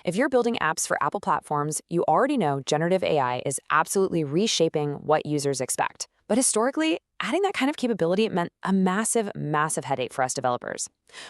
If you're building apps for Apple platforms, you already know generative AI is absolutely reshaping what users expect. But historically, adding that kind of capability meant a massive, massive headache for us developers.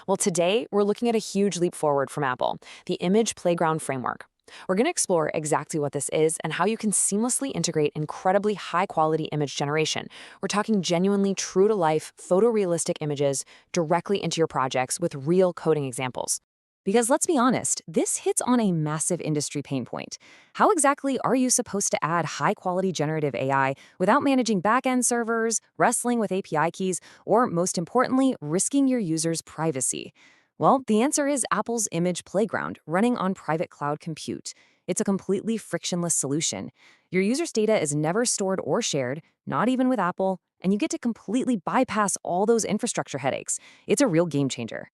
Well, today, we're looking at a huge leap forward from Apple, the Image Playground framework. We're going to explore exactly what this is and how you can seamlessly integrate incredibly high-quality image generation. We're talking genuinely true-to-life, photorealistic images directly into your projects with real coding examples. Because let's be honest, this hits on a massive industry pain point. How exactly are you supposed to add high-quality generative AI without managing back-end servers, wrestling with API keys, or most importantly, risking your users' privacy? Well, the answer is Apple's Image Playground, running on private cloud compute. It's a completely frictionless solution. Your users' data is never stored or shared, not even with Apple, and you get to completely bypass all those infrastructure headaches. It's a real game changer.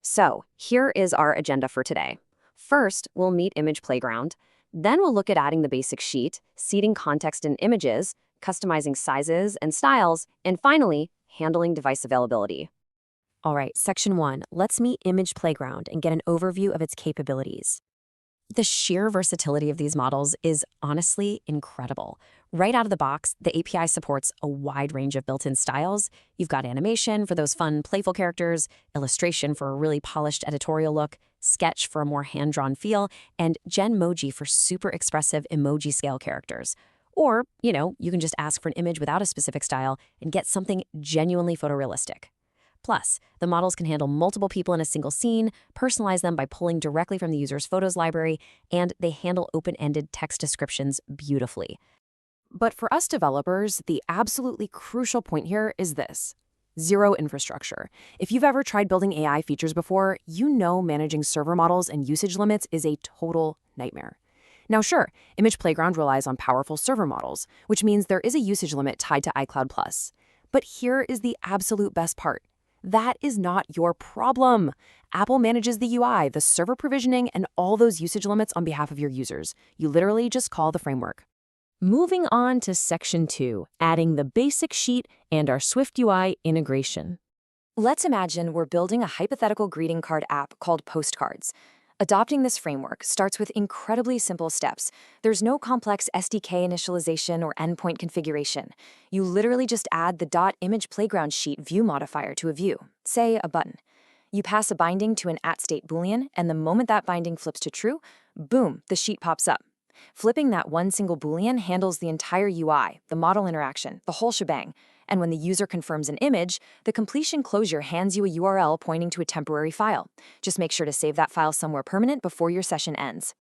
So, here is our agenda for today. First, we'll meet Image Playground. Then we'll look at adding the basic sheet, seeding context in images, customizing sizes and styles, and finally, handling device availability. All right, Section 1, let's meet Image Playground and get an overview of its capabilities. The sheer versatility of these models is honestly incredible. Right out of the box, the API supports a wide range of built-in styles. You've got animation for those fun, playful characters, illustration for a really polished editorial look, sketch for a more hand-drawn feel, and Genmoji for super expressive emoji scale characters. Or, you can just ask for an image without a specific style and get something genuinely photorealistic. Plus, the models can handle multiple people in a single scene, personalize them by pulling directly from the user's photos library, and they handle open-ended text descriptions beautifully. But for us developers, the absolutely crucial point here is this: zero infrastructure. If you've ever tried building AI features before, you know managing server models and usage limits is a total nightmare. Now sure, Image Playground relies on powerful server models, which means there is a usage limit tied to iCloud Plus. But here is the absolute best part. That is not your problem. Apple manages the UI, the server provisioning, and all those usage limits on behalf of your users. You literally just call the framework. Moving on to Section 2, adding the basic sheet and our SwiftUI integration. Let's imagine we're building a hypothetical greeting card app called Postcards. Adopting this framework starts with incredibly simple steps. There's no complex SDK initialization or endpoint configuration. You literally just add the .ImagePlayground sheet view modifier to a view, say a button. You pass a binding to an @state boolean, and the moment that binding flips to true, boom, the sheet pops up. Flipping that one single boolean handles the entire UI, the model interaction, the whole shebang. And when the user confirms an image, the completion closure hands you a URL pointing to a temporary file. Just make sure to save that file somewhere permanent before your session ends.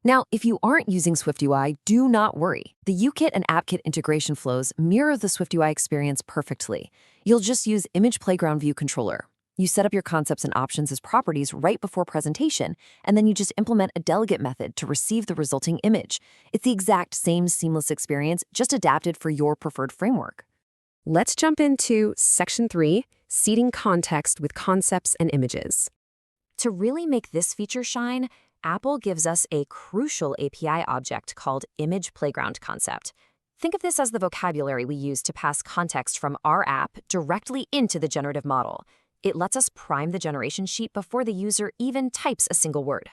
Now, if you aren't using SwiftUI, do not worry. The UKit and AppKit integration flows mirror the SwiftUI experience perfectly. You'll just use Image Playground View Controller. You set up your concepts and options as properties right before presentation, and then you just implement a delegate method to receive the resulting image. It's the exact same seamless experience, just adapted for your preferred framework. Let's jump into Section 3, seeding context with concepts and images. To really make this feature shine, Apple gives us a crucial API object called Image Playground Concept. Think of this as the vocabulary we use to pass context from our app directly into the generative model. It lets us prime the generation sheet before the user even types a single word.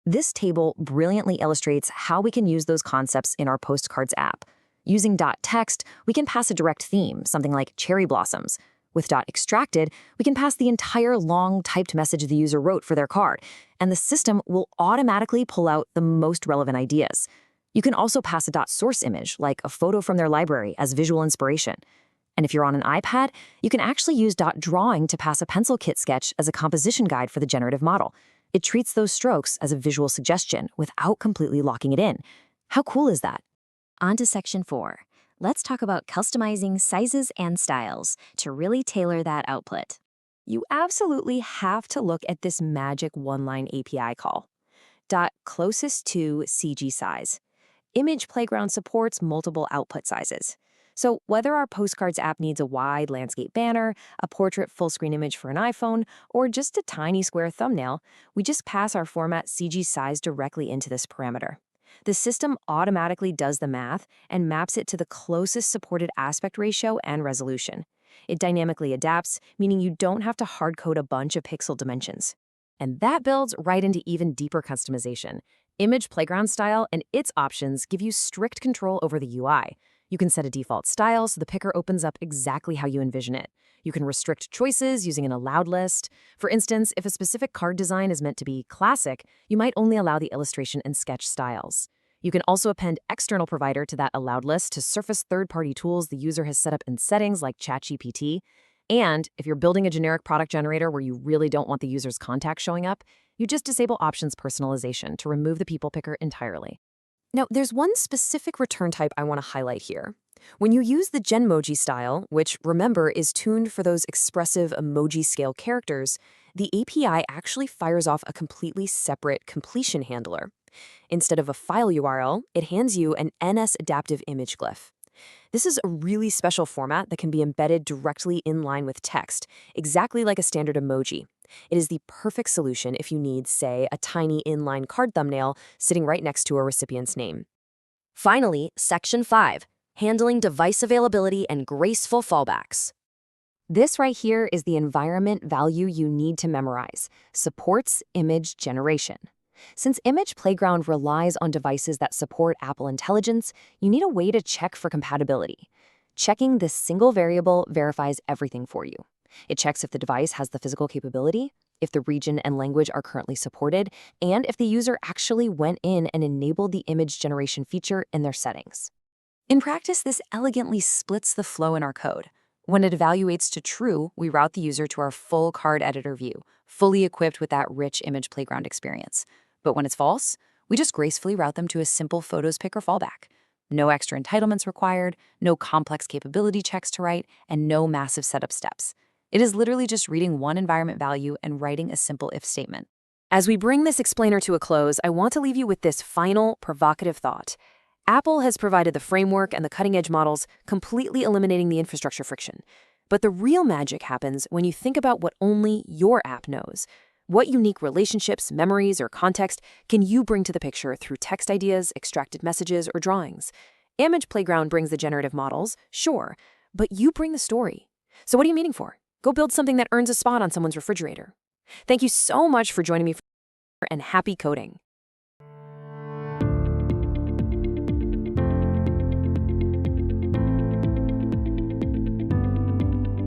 This table brilliantly illustrates how we can use those concepts in our Postcards app. Using .text, we can pass a direct theme, something like cherry blossoms. With .extracted, we can pass the entire long typed message the user wrote for their card, and the system will automatically pull out the most relevant ideas. You can also pass a .source image, like a photo from their library, as visual inspiration. And if you're on an iPad, you can actually use .drawing to pass a pencil kit sketch as a composition guide for the generative model. It treats those strokes as a visual suggestion without completely locking it in. How cool is that? On to Section 4. Let's talk about customizing sizes and styles to really tailor that output. You absolutely have to look at this magic one-line API call. Closest to CG size. Image Playground supports multiple output sizes. So whether our Postcards app needs a wide landscape banner, a portrait full-screen image for an iPhone, or just a tiny square thumbnail, we just pass our format CG size directly into this parameter. The system automatically does the math and maps it to the closest supported aspect ratio and resolution. It dynamically adapts, meaning you don't have to hard-code a bunch of pixel dimensions. And that builds right into even deeper customization. Image Playground style and its options give you strict control over the UI. You can set a default style so the picker opens up exactly how you envision it. You can restrict choices using an allowed list. For instance, if a specific card design is meant to be classic, you might only allow the illustration and sketch styles. You can also append external provider to that allowed list to surface third-party tools the user has set up in settings like ChatGPT. And if you're building a generic product generator where you really don't want the user's contact showing up, you just disable options personalization to remove the people picker entirely. Now, there's one specific return type I want to highlight here. When you use the Genmoji style, which, remember, is tuned for those expressive emoji scale characters, the API actually fires off a completely separate completion handler. Instead of a file URL, it hands you an NS adaptive image glyph. This is a really special format that can be embedded directly in line with text, exactly like a standard emoji. It is the perfect solution if you need, say, a tiny inline card thumbnail sitting right next to a recipient's name. Finally, Section 5, handling device availability and graceful fallbacks. This right here is the environment value you need to memorize. Supports image generation. Since Image Playground relies on devices that support Apple Intelligence, you need a way to check for compatibility. Checking this single variable verifies everything for you. It checks if the device has the physical capability, if the region and language are currently supported, and if the user actually went in and enabled the image generation feature in their settings. In practice, this elegantly splits the flow in our code. When it evaluates to true, we route the user to our full card editor view, fully equipped with that rich Image Playground experience. But when it's false, we just gracefully route them to a simple photos picker fallback. No extra entitlements required, no complex capability checks to write, and no massive setup steps. It is literally just reading one environment value and writing a simple if statement. As we bring this explainer to a close, I want to leave you with this final, provocative thought. Apple has provided the framework and the cutting-edge models, completely eliminating the infrastructure friction. But the real magic happens when you think about what only your app knows. What unique relationships, memories, or context can you bring to the picture through text ideas, extracted messages, or drawings? Image Playground brings the generative models, sure, but you bring the story. So what are you meaning for? Go build something that earns a spot on someone's refrigerator. Thank you so much for joining me, and happy coding.